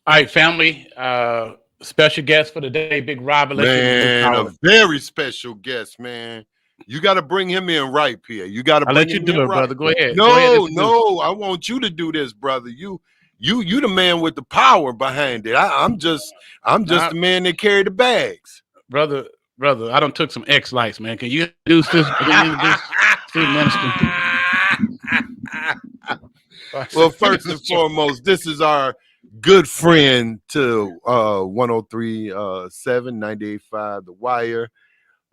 All right, family. Special guest for the day, Big Rob. I'll let you introduce Man, a very special guest, man. You got to bring him in right, Pierre. You got to I'll bring let you him do in it, right. brother. Go ahead. Go ahead. No, Introduce. no, I want you to do this, brother. You the man with the power behind it. I'm just Nah, the man that carry the bags. brother, brother. I done took some X lights, man. Can you introduce this? Can you introduce student minister? Well, Finish first this and joke. foremost, this is our good friend to 103 7 98.5 The Wire,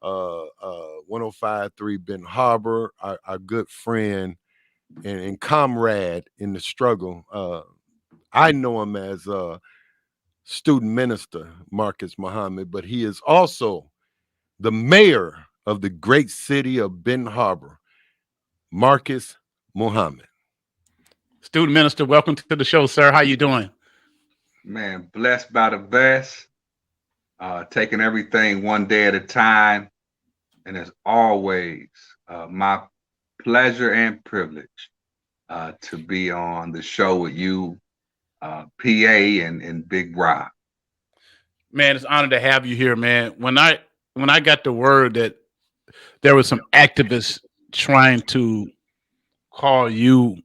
105.3 Benton Harbor, our good friend and comrade in the struggle. I know him as student minister Marcus Muhammad, but he is also the mayor of the great city of Benton Harbor, Marcus Muhammad. Student minister, welcome to the show, sir. How you doing? Man, blessed by the best, taking everything one day at a time. And as always, my pleasure and privilege to be on the show with you, PA and Big Rob. Man, it's an honor to have you here, man. When I got the word that there was some activists trying to call you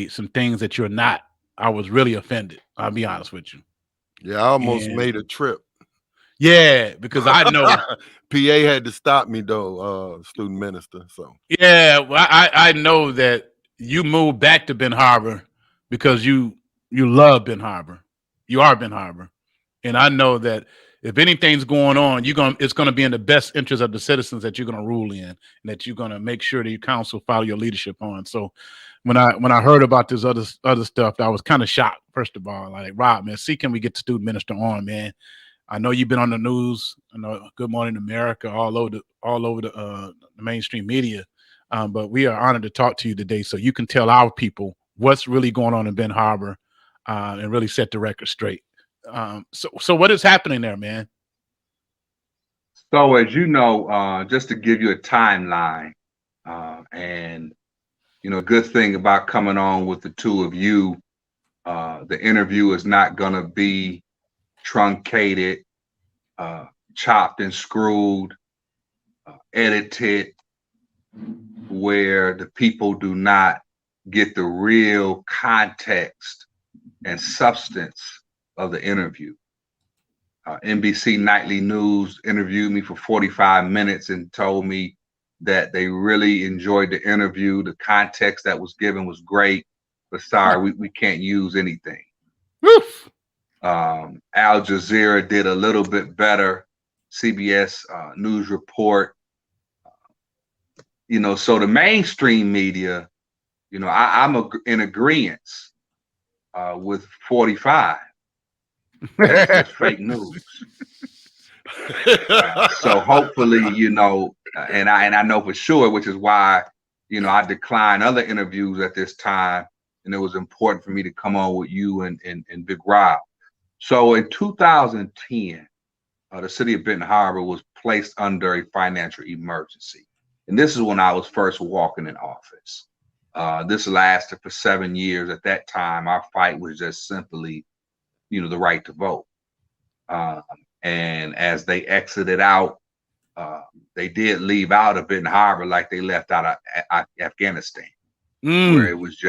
some things that you're not, I was really offended. I'll be honest with you. Yeah, I almost And made a trip. yeah, because I know. PA had to stop me though, student minister. So Yeah, well, I know that you moved back to Ben Harbor because you love Ben Harbor. You are Ben Harbor, and I know that if anything's going on, it's gonna be in the best interest of the citizens that you're gonna rule in, and that you're gonna make sure that your council follow your leadership on. So when I heard about this other stuff, I was kind of shocked. First of all, like Rob, man, can we get the student minister on, man? I know you've been on the news. I know Good Morning America, all over the mainstream media. But we are honored to talk to you today, so you can tell our people what's really going on in Ben Harbor, and really set the record straight. So what is happening there, man? So, as you know, just to give you a timeline, and good thing about coming on with the two of you, the interview is not going to be truncated, chopped and screwed, edited, where the people do not get the real context and substance of the interview. NBC Nightly News interviewed me for 45 minutes and told me that they really enjoyed the interview. The context that was given was great, but sorry, we can't use anything. Woof. Al Jazeera did a little bit better. CBS News Report. So the mainstream media, I'm in agreement with 45. That's just fake news. So hopefully, and I know for sure, which is why, I declined other interviews at this time, and it was important for me to come on with you and Big Rob. So in 2010, the city of Benton Harbor was placed under a financial emergency. And this is when I was first walking in office. This lasted for 7 years. At that time, our fight was just simply, the right to vote. And as they exited out, they did leave out of Benton Harbor like they left out of Afghanistan, where it was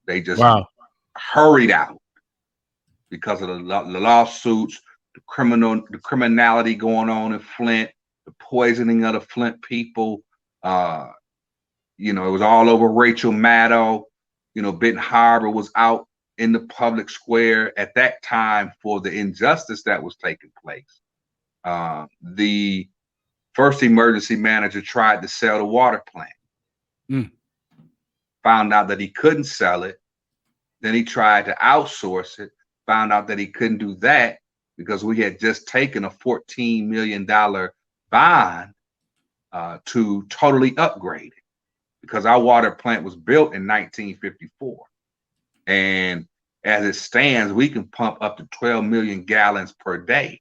they just Wow. hurried out because of the lawsuits, the criminality going on in Flint, the poisoning of the Flint people. It was all over Rachel Maddow. Benton Harbor was out in the public square at that time for the injustice that was taking place. The first emergency manager tried to sell the water plant. Found out that he couldn't sell it. Then he tried to outsource it. Found out that he couldn't do that because we had just taken a $14 million bond to totally upgrade it, because our water plant was built in 1954. And as it stands, we can pump up to 12 million gallons per day.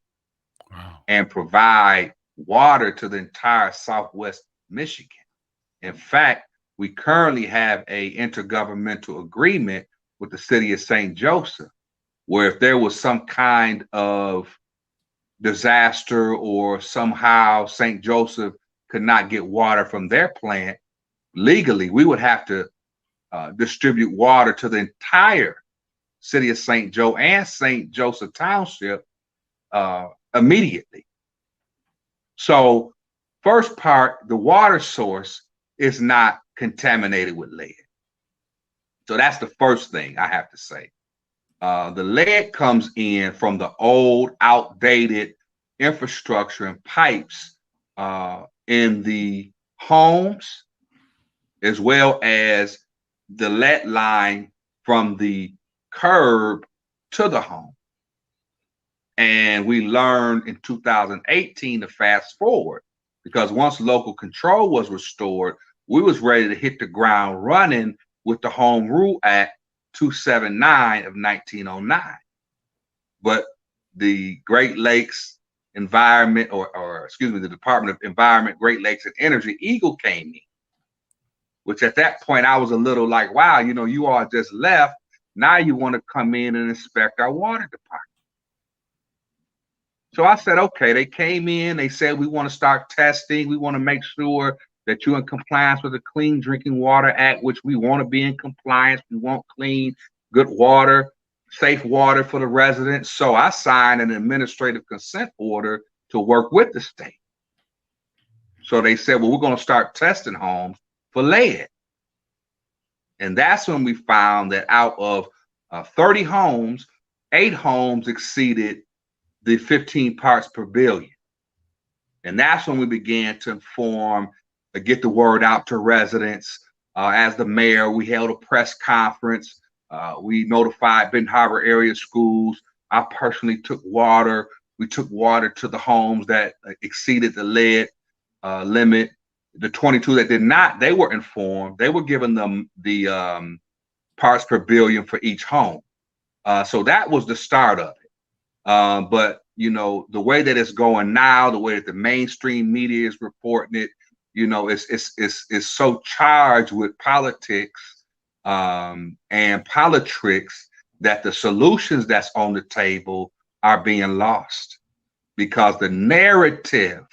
Wow. And provide water to the entire Southwest Michigan. In fact, we currently have a intergovernmental agreement with the city of St. Joseph where if there was some kind of disaster or somehow St. Joseph could not get water from their plant legally, we would have to distribute water to the entire city of St. Joe and St. Joseph Township immediately. So first part, the water source is not contaminated with lead. So that's the first thing I have to say. The lead comes in from the old, outdated infrastructure and pipes in the homes, as well as the lead line from the curb to the home. And we learned in 2018 to fast forward, because once local control was restored, we was ready to hit the ground running with the Home Rule Act 279 of 1909. But the Great Lakes Environment, or excuse me, the Department of Environment, Great Lakes and Energy, Eagle came in, which at that point I was a little like, wow, you know, you all just left. Now you want to come in and inspect our water department. So I said, okay, they came in, they said, we want to start testing. We want to make sure that you're in compliance with the Clean Drinking Water Act, which we want to be in compliance. We want clean, good water, safe water for the residents. So I signed an administrative consent order to work with the state. So they said, well, we're going to start testing homes for lead. And that's when we found that out of 30 homes, 8 homes exceeded the 15 parts per billion. And that's when we began to inform, get the word out to residents. As the mayor, we held a press conference. We notified Benton Harbor area schools. I personally took water. We took water to the homes that exceeded the lead limit. The 22 that did not, they were informed. They were given them the parts per billion for each home. So that was the start of it. But you know, the way that it's going now, the way that the mainstream media is reporting it, you know, it's so charged with politics and politics that the solutions that's on the table are being lost, because the narrative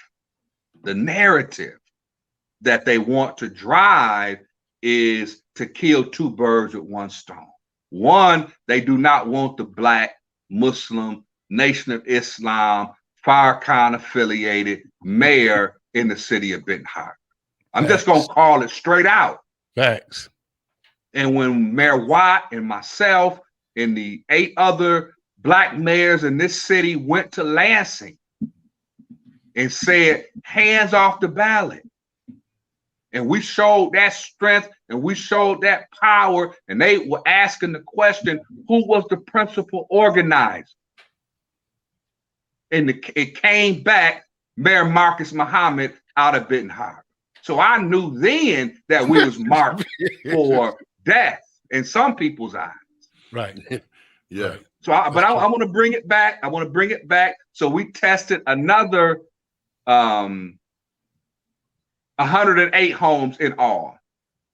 that they want to drive is to kill 2 birds with 1 stone. One, they do not want the Black, Muslim, Nation of Islam, Farrakhan affiliated mayor in the city of Benton Harbor. I'm just going to call it straight out. Facts. And when Mayor Watt and myself and the 8 other Black mayors in this city went to Lansing and said, hands off the ballot, and we showed that strength and we showed that power, and they were asking the question, who was the principal organizer? And it came back, Mayor Marcus Muhammad out of Benton Harbor. So I knew then that we was marked for death in some people's eyes. Right. Yeah. So, I want to bring it back. I want to bring it back. So we tested another 108 homes in all.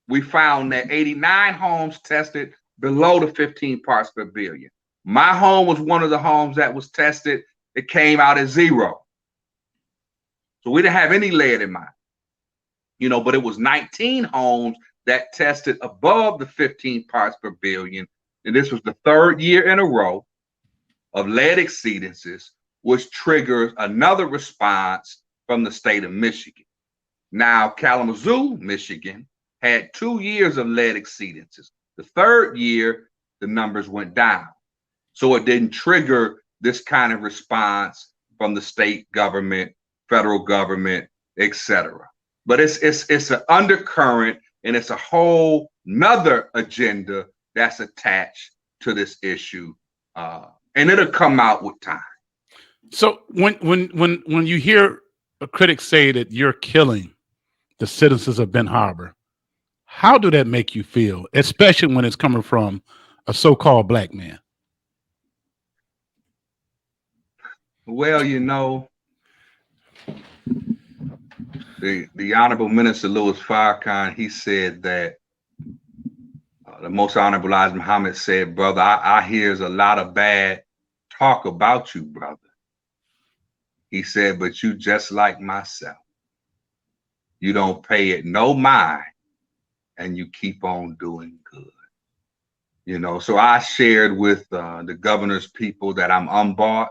We found that 89 homes tested below the 15 parts per billion. My home was one of the homes that was tested. It came out at 0. So we didn't have any lead in mine, you know, but it was 19 homes that tested above the 15 parts per billion. And this was the 3rd year in a row of lead exceedances, which triggers another response from the state of Michigan. Now, Kalamazoo, Michigan, had 2 years of lead exceedances. The 3rd year, the numbers went down. So it didn't trigger this kind of response from the state government, federal government, etc. But it's an undercurrent, and it's a whole nother agenda that's attached to this issue, and it'll come out with time. So when you hear a critic say that you're killing the citizens of Benton Harbor, how do that make you feel, especially when it's coming from a so-called Black man? Well, you know, the Honorable Minister Louis Farrakhan, he said that the most honorable Elijah Muhammad said, brother, I hears a lot of bad talk about you, brother. He said, but you just like myself. You don't pay it no mind, and you keep on doing good. You know, so I shared with the governor's people that I'm unbought,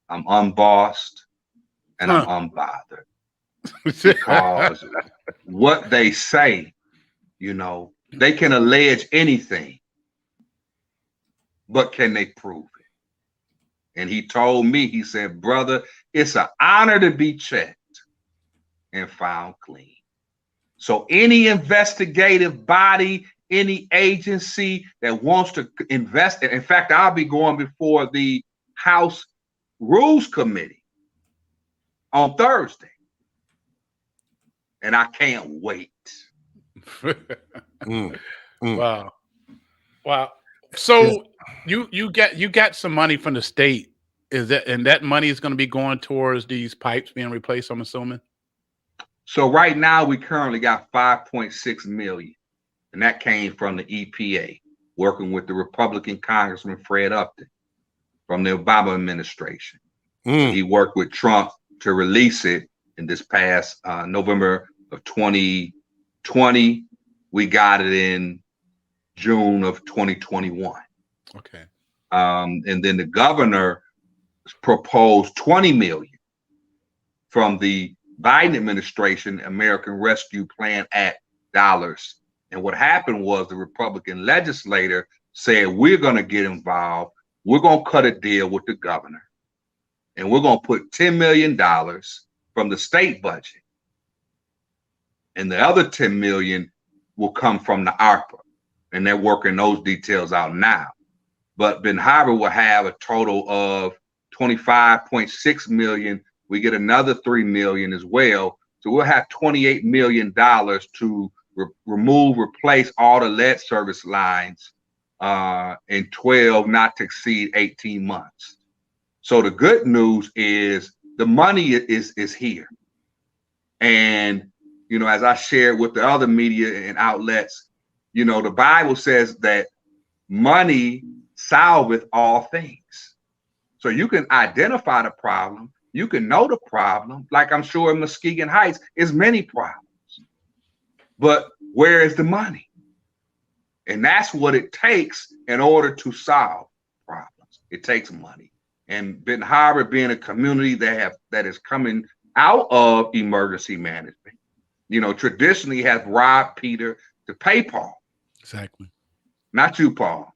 I'm unbossed, and I'm unbothered. Because what they say, you know, they can allege anything, but can they prove it? And he told me, he said, brother, it's an honor to be checked and found clean. So any investigative body, any agency that wants to invest, in fact, I'll be going before the House Rules Committee on Thursday. And I can't wait. Wow. Wow. So you got some money from the state. Is that, and that money is going to be going towards these pipes being replaced, I'm assuming? So right now we currently got 5.6 million. And that came from the EPA, working with the Republican Congressman Fred Upton from the Obama administration. He worked with Trump to release it in this past November of 2020. We got it in June of 2021. Okay. And then the governor proposed 20 million from the Biden administration American Rescue Plan Act dollars. And what happened was the Republican legislator said, we're going to get involved. We're going to cut a deal with the governor. And we're going to put $10 million from the state budget. And the other 10 million will come from the ARPA. And they're working those details out now. But Ben Harbor will have a total of 25.6 million. We get another 3 million as well. So we'll have $28 million to remove, replace all the lead service lines in 12, not to exceed 18 months. So the good news is the money is here. And, you know, as I shared with the other media and outlets, you know, the Bible says that money solveth all things. So you can identify the problem. You can know the problem. Like I'm sure in Muskegon Heights is many problems. But where is the money? And that's what it takes in order to solve problems. It takes money. And Benton Harbor being a community that is coming out of emergency management, you know, traditionally has robbed Peter to pay Paul. Exactly. Not you, Paul.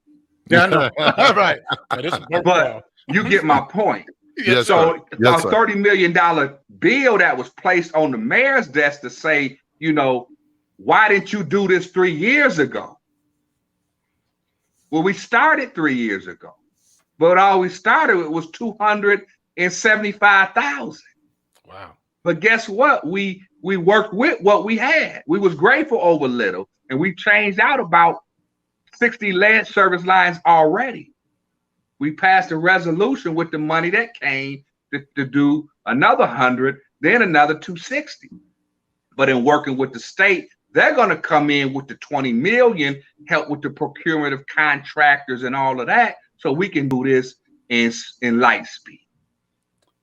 Yeah, I know. Right. But you get my point. Yes, so yes, a $30 million bill that was placed on the mayor's desk to say, you know, why didn't you do this 3 years ago? Well, we started 3 years ago, but all we started with was 275,000. Wow. But guess what? We worked with what we had. We was grateful over little, and we changed out about 60 lead service lines already. We passed a resolution with the money that came to do another 100, then another 260. But in working with the state, they're going to come in with the 20 million, help with the procurement of contractors and all of that, so we can do this in light speed.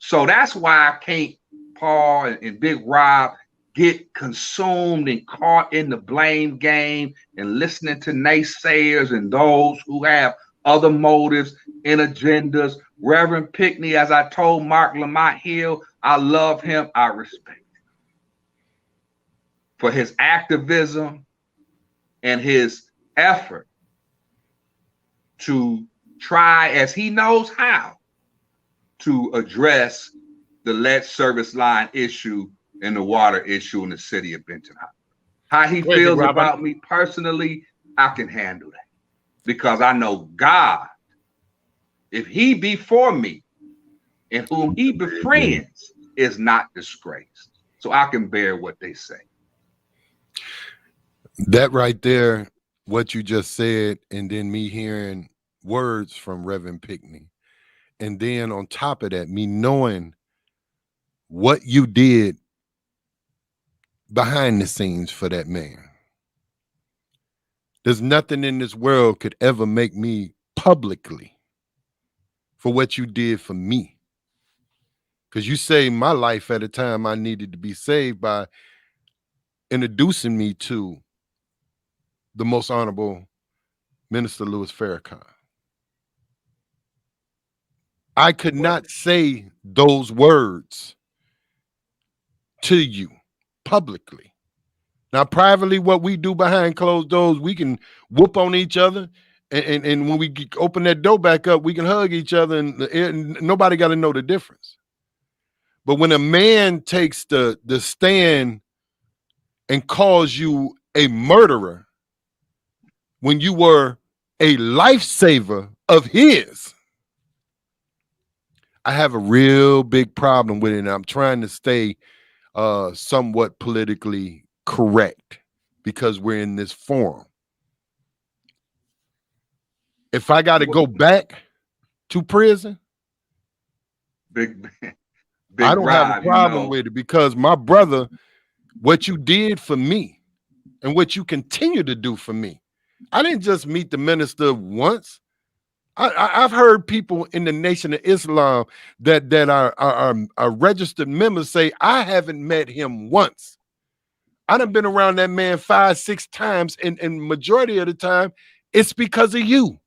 So that's why I can't, Paul and Big Rob, get consumed and caught in the blame game and listening to naysayers and those who have other motives and agendas. Reverend Pickney, as I told Mark Lamont Hill, I love him, I respect him for his activism and his effort to try, as he knows how, to address the lead service line issue and the water issue in the city of Benton. How he feels about me personally, I can handle that. Because I know God, if he be for me and whom he befriends, is not disgraced. So I can bear what they say. That right there, what you just said, and then me hearing words from Reverend Pickney. And then on top of that, me knowing what you did behind the scenes for that man. There's nothing in this world could ever make me publicly for what you did for me. Because you saved my life at a time I needed to be saved by introducing me to the most honorable Minister Louis Farrakhan. I could not say those words to you publicly. Now, privately, what we do behind closed doors, we can whoop on each other. And when we open that door back up, we can hug each other, and nobody got to know the difference. But when a man takes the stand and calls you a murderer when you were a lifesaver of his, I have a real big problem with it. And I'm trying to stay somewhat politically correct because we're in this forum. If I got to go back to prison, Big I don't have a problem with it, because my brother, what you did for me and what you continue to do for me. I didn't just meet the minister once. I've heard people in the Nation of Islam that are registered members say, I haven't met him once. I done been around that man 5, 6 times, and majority of the time, it's because of you.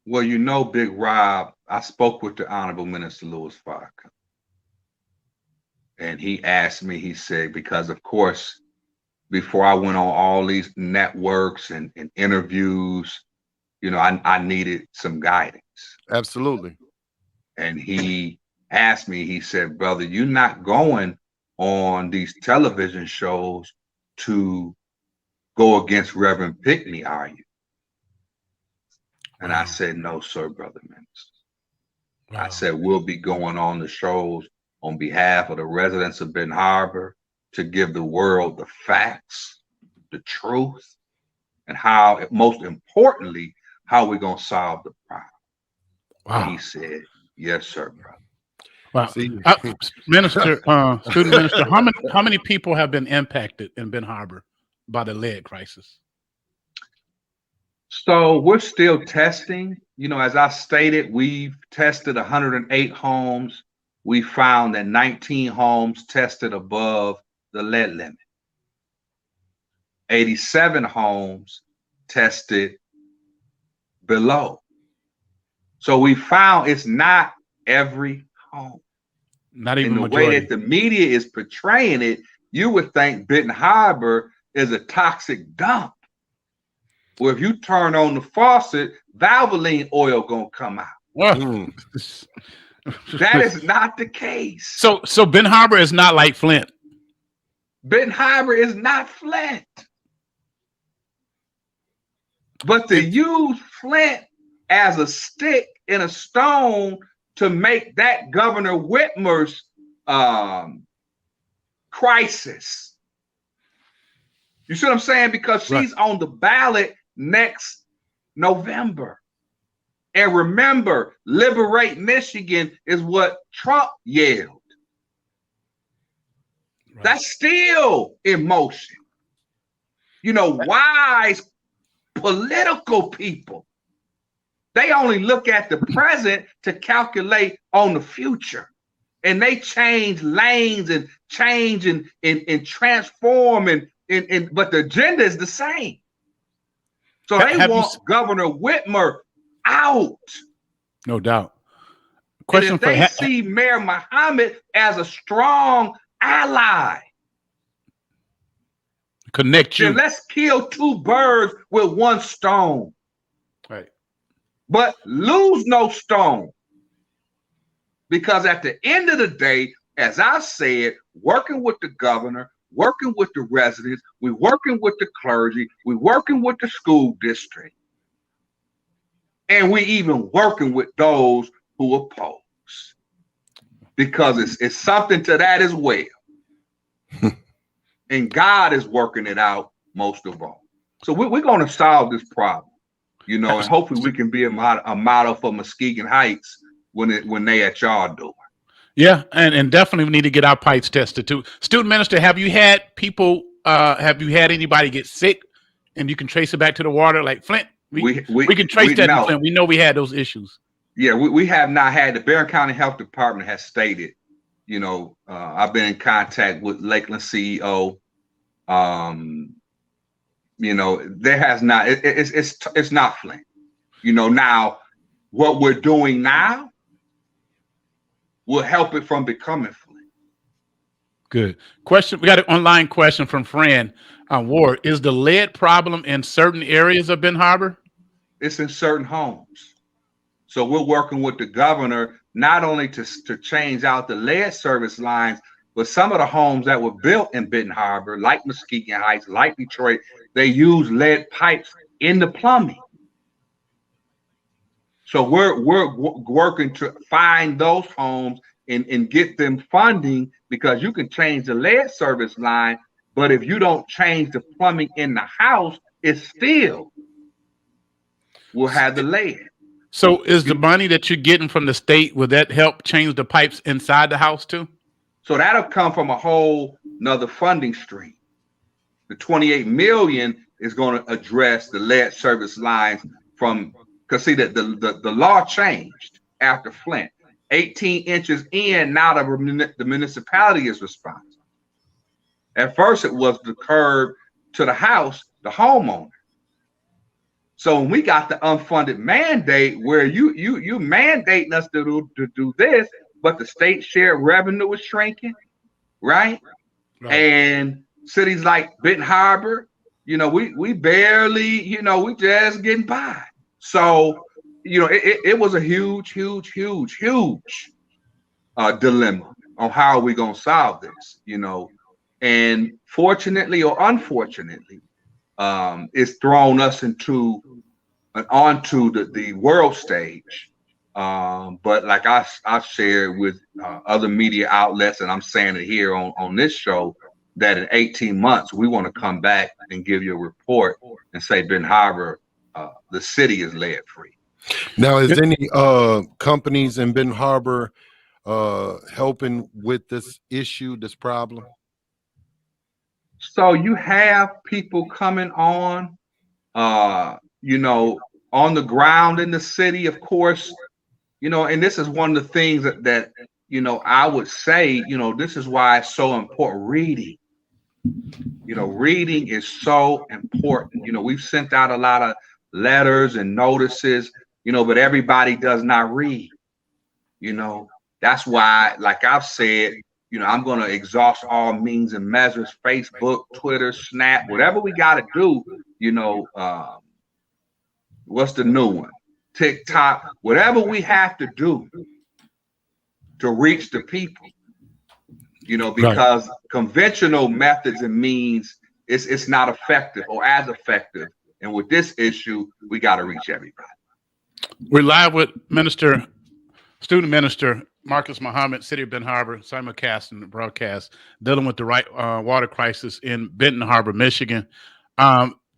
Well, you know, Big Rob, I spoke with the Honorable Minister Louis Farrakhan. And he asked me, he said, because of course, before I went on all these networks and interviews, you know, I needed some guidance. Absolutely. And he asked me, he said, brother, you're not going on these television shows to go against Reverend Pinckney, are you? And I said, no, sir, brother minister. Wow. I said, we'll be going on the shows on behalf of the residents of Benton Harbor to give the world the facts, the truth, and how, most importantly, how we're going to solve the problem. Wow. And he said, yes, sir, brother. Wow. See, Minister, student minister, how many people have been impacted in Benton Harbor by the lead crisis? So we're still testing. You know, as I stated, we've tested 108 homes. We found that 19 homes tested above the lead limit. 87 homes tested below. So we found it's not every home. Not even in the majority. way that the media is portraying it, you would think Benton Harbor is a toxic dump. Well, if you turn on the faucet, Valvoline oil gonna come out. Well, that is not the case. So Benton Harbor is not like Flint. Benton Harbor is not Flint. But to use Flint as a stick and a stone to make that Governor Whitmer's crisis. You see what I'm saying? Because she's on the ballot next November. And remember, Liberate Michigan is what Trump yelled. Right. That's still in motion. You know, wise political people, they only look at the present to calculate on the future. And they change lanes and change and transform but the agenda is the same. So they want Governor Whitmer out. No doubt. Question and if they see Mayor Muhammad as a strong ally, connect you. Then let's kill 2 birds with 1 stone. Right. But lose no stone. Because at the end of the day, as I said, working with the governor, working with the residents, we're working with the clergy, we're working with the school district, and we even working with those who oppose. Because it's something to that as well. And God is working it out most of all. So we're going to solve this problem, you know, and hopefully we can be a model for Muskegon Heights when they at y'all door. Yeah, and definitely we need to get our pipes tested too. Student minister, have you had people? Have you had anybody get sick and you can trace it back to the water, like Flint. We can trace that know. to Flint. We know we had those issues. Yeah, we have not had. The Barron County Health Department has stated, I've been in contact with Lakeland CEO. There has not. It's not Flint. Now what we're doing now will help it from becoming Flint. Good question. We got an online question from Fran Ward. Is the lead problem in certain areas of Ben Harbor? It's in certain homes. So we're working with the governor not only to change out the lead service lines, but some of the homes that were built in Benton Harbor, like Muskegon Heights, like Detroit, they use lead pipes in the plumbing. So we're working to find those homes and get them funding, because you can change the lead service line, but if you don't change the plumbing in the house, it still will have the lead. So is the money that you're getting from the state, will that help change the pipes inside the house too? So that'll come from a whole nother funding stream. The 28 million is going to address the lead service lines because see that the law changed after Flint. 18 inches in, now the municipality is responsible. At first it was the curb to the house, the homeowner. So when we got the unfunded mandate where you mandating us to do this, but the state share revenue is shrinking, right? And cities like Benton Harbor, we barely, we just getting by. So, it was a huge dilemma on how are we gonna solve this, and fortunately or unfortunately, it's thrown us onto the world stage. But like I've shared with other media outlets, and I'm saying it here on this show, that in 18 months, we want to come back and give you a report and say Benton Harbor, the city is lead free. Now, is any companies in Benton Harbor helping with this issue, this problem? So you have people coming on, on the ground in the city, of course, and this is one of the things that I would say, this is why it's so important. Reading, reading is so important. We've sent out a lot of letters and notices, but everybody does not read. That's why, like I've said, I'm going to exhaust all means and measures, Facebook, Twitter, Snap, whatever we got to do, what's the new one? TikTok, whatever we have to do to reach the people, because conventional methods and means, it's not effective or as effective. And with this issue, we got to reach everybody. We're live with Student Minister Marcus Muhammad, City of Benton Harbor, simulcast and broadcast, dealing with the water crisis in Benton Harbor, Michigan.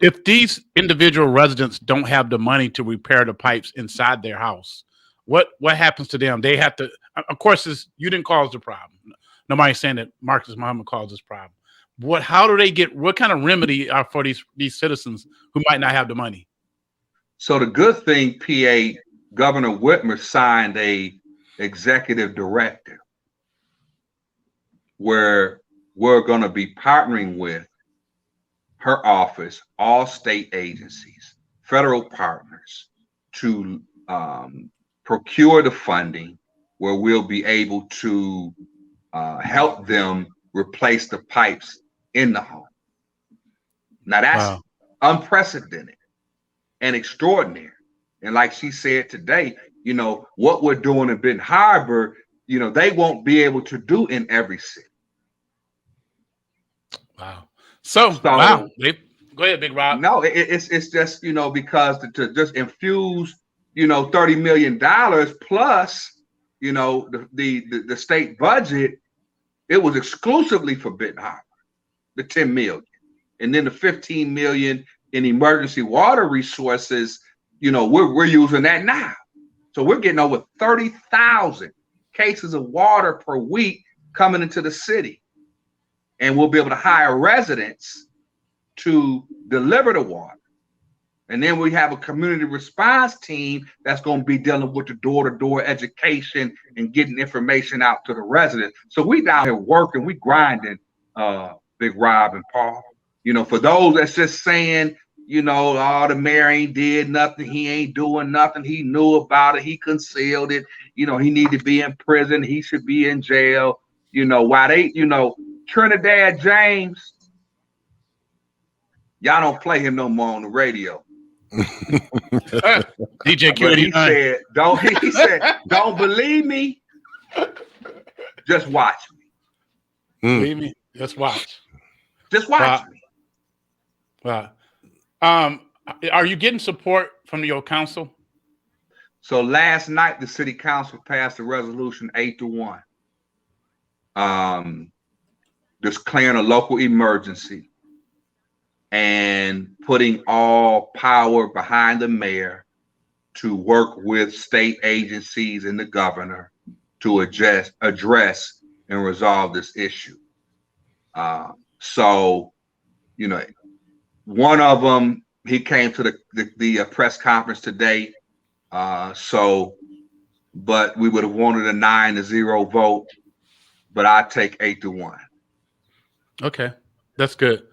If these individual residents don't have the money to repair the pipes inside their house, what happens to them? They have to, of course, you didn't cause the problem. Nobody's saying that Marcus Muhammad caused this problem. How do they what kind of remedy are for these citizens who might not have the money? So the good thing, PA, Governor Whitmer signed a executive directive where we're going to be partnering with her office, all state agencies, federal partners, to procure the funding where we'll be able to help them replace the pipes in the home. Now that's unprecedented and extraordinary. And like she said today, what we're doing in Benton Harbor, they won't be able to do in every city. Wow. So wow. Go ahead, Big Rob. No, it's just, because to just infuse, $30 million plus, the state budget, it was exclusively for Benton Harbor, the 10 million. And then the 15 million in emergency water resources, we're using that now. So we're getting over 30,000 cases of water per week coming into the city. And we'll be able to hire residents to deliver the water. And then we have a community response team that's going to be dealing with the door-to-door education and getting information out to the residents. So we down here working, we grinding, Big Rob and Paul. You know, for those that's just saying, you know, oh, the mayor ain't did nothing, he ain't doing nothing, he knew about it, he concealed it, you know, he need to be in prison, he should be in jail. You know, why they, you know, Trinidad James, y'all don't play him no more on the radio. DJ Q, he said, don't believe me, just watch me. Believe me, just watch. Just watch me. Wow. Are you getting support from your council? So last night the city council passed a resolution 8-1. Declaring a local emergency and putting all power behind the mayor to work with state agencies and the governor to address and resolve this issue. So, you know, one of them, he came to the press conference today. But we would have wanted a 9-0 vote, but I take 8-1. Okay, that's good.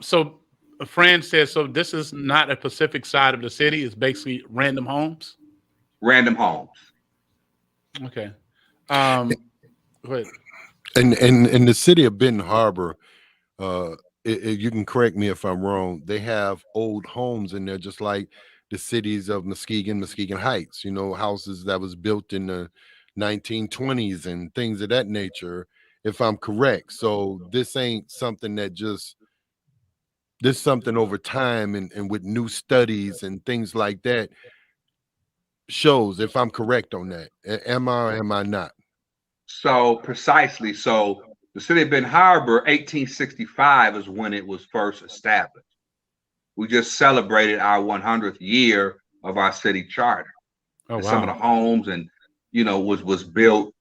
So a friend says, so this is not a Pacific side of the city. It's basically random homes. Random homes. Okay. Go ahead. And in the city of Benton Harbor, you can correct me if I'm wrong, they have old homes in there, just like the cities of Muskegon Heights, you know, houses that was built in the 1920s and things of that nature, if I'm correct. So this ain't something that just, this something over time and with new studies and things like that shows, if I'm correct on that. Am I or am I not? So precisely. So the city of Benton Harbor, 1865 is when it was first established. We just celebrated our 100th year of our city charter. Oh, wow. Some of the homes and, you know, was built,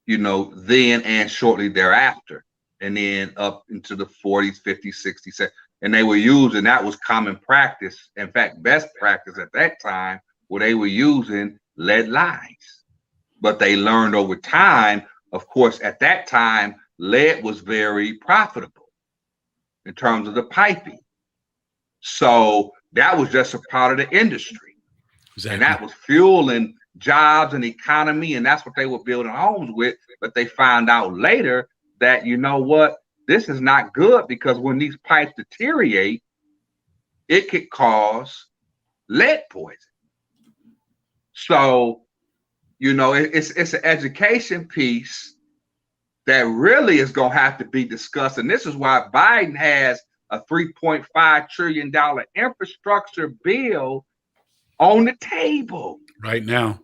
you know, then and shortly thereafter, and then up into the 40s, 50s, 60s, and they were using, that was common practice. In fact, best practice at that time, where they were using lead lines. But they learned over time, of course, at that time, lead was very profitable in terms of the piping. So that was just a part of the industry. Exactly. And that was fueling jobs and economy, and that's what they were building homes with. But they found out later that, you know what, this is not good, because when these pipes deteriorate, it could cause lead poison. So, you know, it's an education piece that really is going to have to be discussed. And this is why Biden has a $3.5 trillion infrastructure bill on the table right now.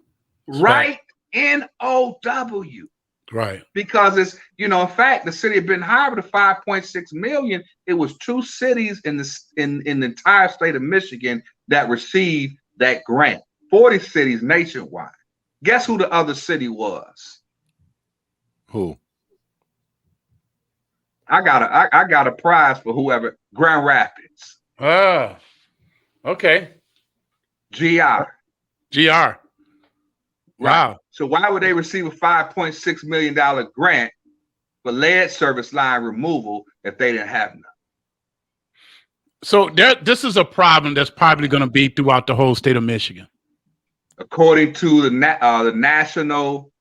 Right. N-O-W. Right. Because it's, you know, in fact, the city of Benton Harbor, the 5.6 million, it was 2 cities in the entire state of Michigan that received that grant. 40 cities nationwide. Guess who the other city was? Who? I got a prize for whoever. Grand Rapids. Okay. GR. Wow. Right. So why would they receive a $5.6 million grant for lead service line removal if they didn't have none? So this is a problem that's probably going to be throughout the whole state of Michigan. According to the National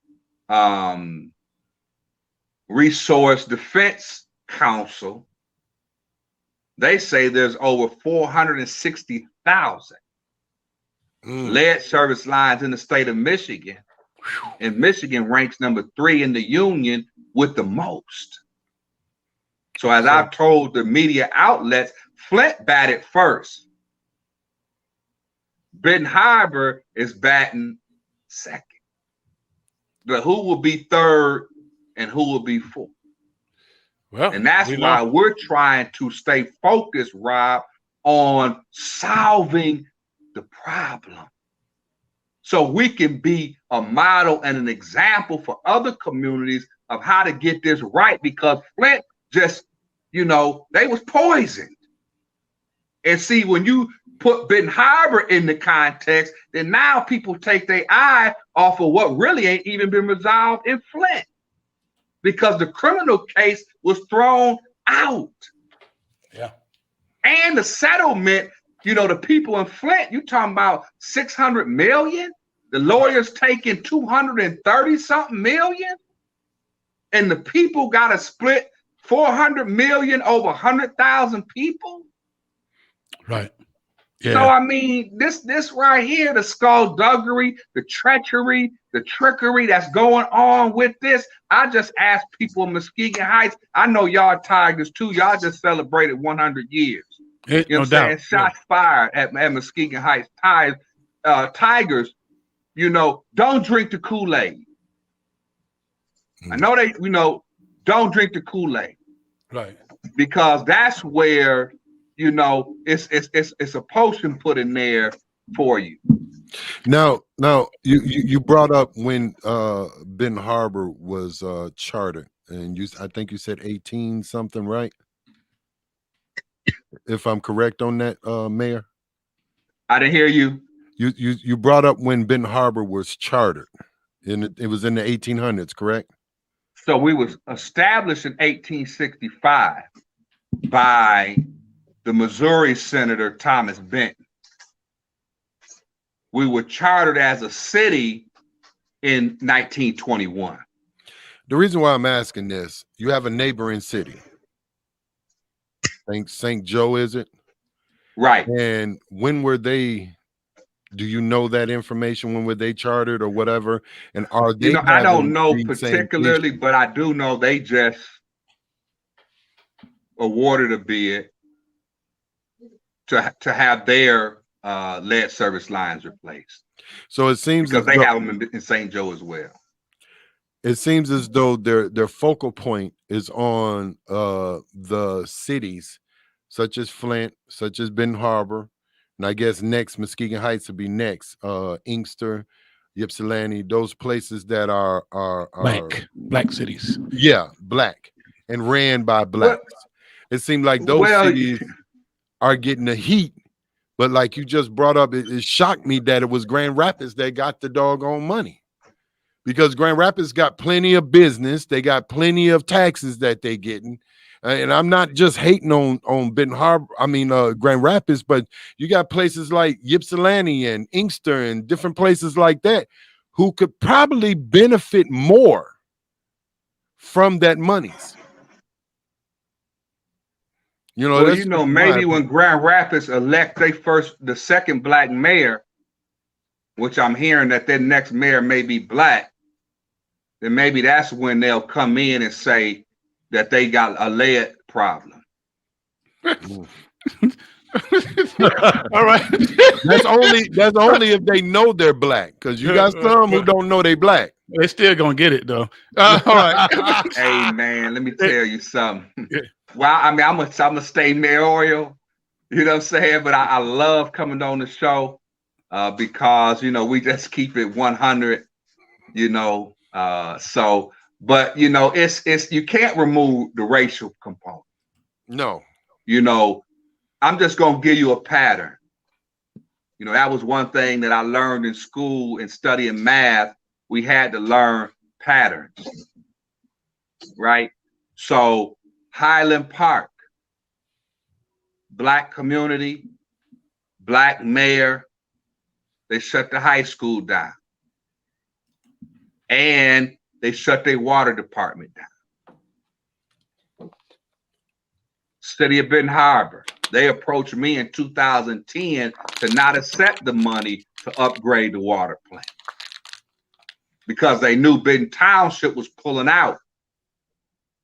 Resource Defense Council, they say there's over 460,000 lead service lines in the state of Michigan, and Michigan ranks number 3 in the union with the most. So as I've told the media outlets, Flint batted first. Benton Harbor is batting second. But who will be third and who will be fourth? Well, and that's why we're trying to stay focused, Rob, on solving the problem, so we can be a model and an example for other communities of how to get this right. Because Flint just, you know, they was poisoned. And see, when you put Benton Harbor in the context, then now people take their eye off of what really ain't even been resolved in Flint, because the criminal case was thrown out. Yeah. And the settlement, you know, the people in Flint, you talking about 600 million? The lawyers taking 230 something million? And the people got to split 400 million over 100,000 people? Right. Yeah. So I mean, this right here, the skullduggery, the treachery, the trickery that's going on with this. I just asked people in Muskegon Heights. I know y'all Tigers too. Y'all just celebrated 100 years. You know what I'm saying? Shots fired at Muskegon Heights Tigers. You know, don't drink the Kool-Aid. I know they, you know, don't drink the Kool-Aid. Right. Because that's where, you know, it's a potion put in there for you. Now you brought up when Benton Harbor was chartered, and I think you said 18 something, right? If I'm correct on that, Mayor. I didn't hear you. You brought up when Benton Harbor was chartered, and it was in the 1800s, correct? So we was established in 1865 by the Missouri Senator Thomas Benton. We were chartered as a city in 1921. The reason why I'm asking this, you have a neighboring city. I think St. Joe, is it? Right. And when were they? Do you know that information? When were they chartered or whatever? And are they? You know, I don't know particularly, but I do know they just awarded a bid to have their lead service lines replaced. So it seems because they have them in St. Joe as well. It seems as though their focal point is on the cities such as Flint, such as Benton Harbor, and I guess next Muskegon Heights would be next. Inkster, Ypsilanti, those places that are black cities. Yeah, black and ran by blacks. It seemed like those cities are getting the heat, but like you just brought up, it shocked me that it was Grand Rapids that got the doggone money, because Grand Rapids got plenty of business, they got plenty of taxes that they getting. And I'm not just hating on Benton Harbor, I mean Grand Rapids, but you got places like Ypsilanti and Inkster and different places like that who could probably benefit more from that monies. You know, well, you know, maybe when Grand Rapids elect the second black mayor, which I'm hearing that their next mayor may be black, then maybe that's when they'll come in and say that they got a lead problem. All right. That's only if they know they're black, because you got some who don't know they black. They still gonna get it though. All right. Hey man, let me tell you something. Well, I mean, I'm a stay mayoral, you know what I'm saying? But I love coming on the show because, you know, we just keep it 100, you know. So, but you know, it's you can't remove the racial component. No. You know, I'm just gonna give you a pattern. You know, that was one thing that I learned in school and studying math. We had to learn patterns, right? So Highland Park, black community, black mayor, they shut the high school down. And they shut their water department down. City of Benton Harbor, they approached me in 2010 to not accept the money to upgrade the water plant because they knew Benton Township was pulling out,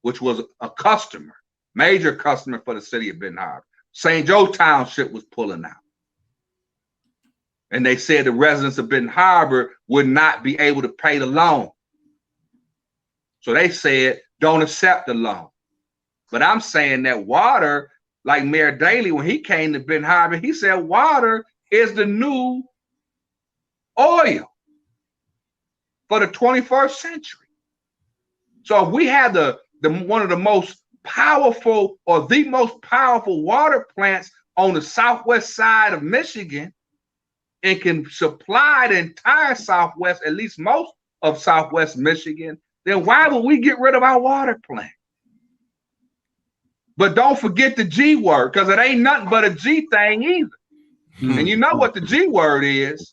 which was a customer, major customer for the city of Benton Harbor. St. Joe Township was pulling out. And they said the residents of Benton Harbor would not be able to pay the loan. So they said, don't accept the loan. But I'm saying that water, like Mayor Daley, when he came to Benton Harbor, he said water is the new oil for the 21st century. So if we had the one of the most powerful or the most powerful water plants on the southwest side of Michigan and can supply the entire Southwest, at least most of Southwest Michigan, then why would we get rid of our water plant? But don't forget the G word, because it ain't nothing but a G thing either. And you know what the G word is?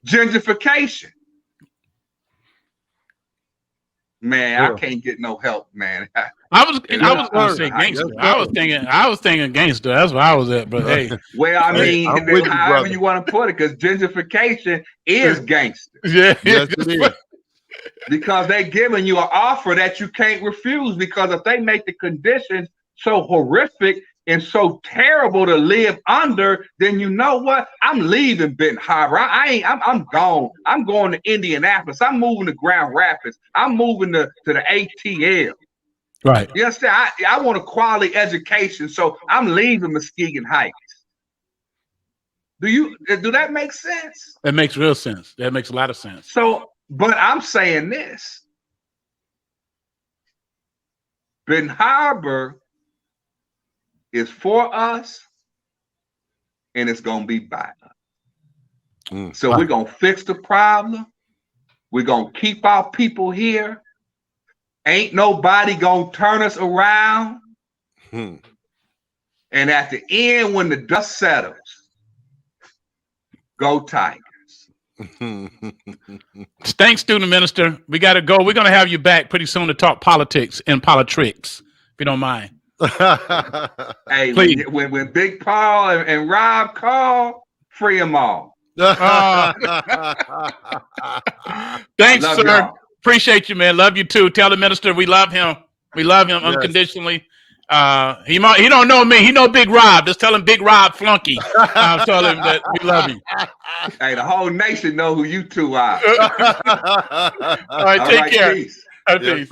Gentrification. Man, I can't get no help, man. I was gonna say gangster. I was thinking gangster. That's where I was at. But hey, well, I mean, however you you want to put it, because gentrification is gangster. Yeah, yes, it is. Because they're giving you an offer that you can't refuse. Because if they make the conditions so horrific and so terrible to live under, then you know what? I'm leaving Benton Harbor. I'm gone. I'm going to Indianapolis. I'm moving to Grand Rapids. I'm moving to the ATL. Right. You understand? I want a quality education, so I'm leaving Muskegon Heights. Do that make sense? That makes real sense. That makes a lot of sense. So, but I'm saying this. Benton Harbor is for us, and it's going to be by us. So we're going to fix the problem. We're going to keep our people here. Ain't nobody going to turn us around. And at the end, when the dust settles, go Tigers. Thanks, student minister. We got to go. We're going to have you back pretty soon to talk politics and politricks, if you don't mind. Hey, when Big Paul and Rob call, free them all. Thanks, sir. Y'all. Appreciate you, man. Love you too. Tell the minister we love him. We love him unconditionally. He don't know me. He know Big Rob. Just tell him Big Rob flunky. Tell him that we love you. Hey, the whole nation know who you two are. All right, take care. Peace. Peace.